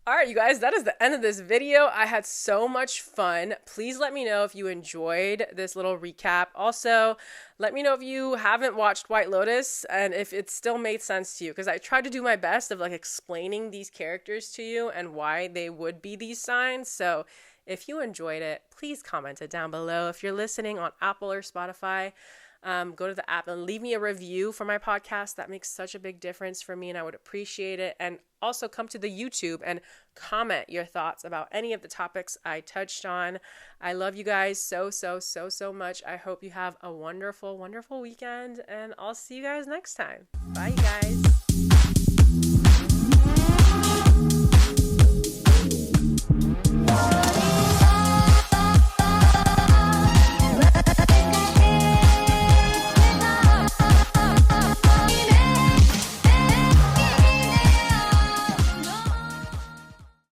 All right, you guys, that is the end of this video. I had so much fun. Please let me know if you enjoyed this little recap. Also, let me know if you haven't watched White Lotus and if it still made sense to you, because I tried to do my best of like explaining these characters to you and why they would be these signs. So if you enjoyed it, please comment it down below. If you're listening on Apple or Spotify, go to the app and leave me a review for my podcast. That makes such a big difference for me and I would appreciate it. And also come to the YouTube and comment your thoughts about any of the topics I touched on. I love you guys so much. I hope you have a wonderful, wonderful weekend and I'll see you guys next time. Bye, you guys.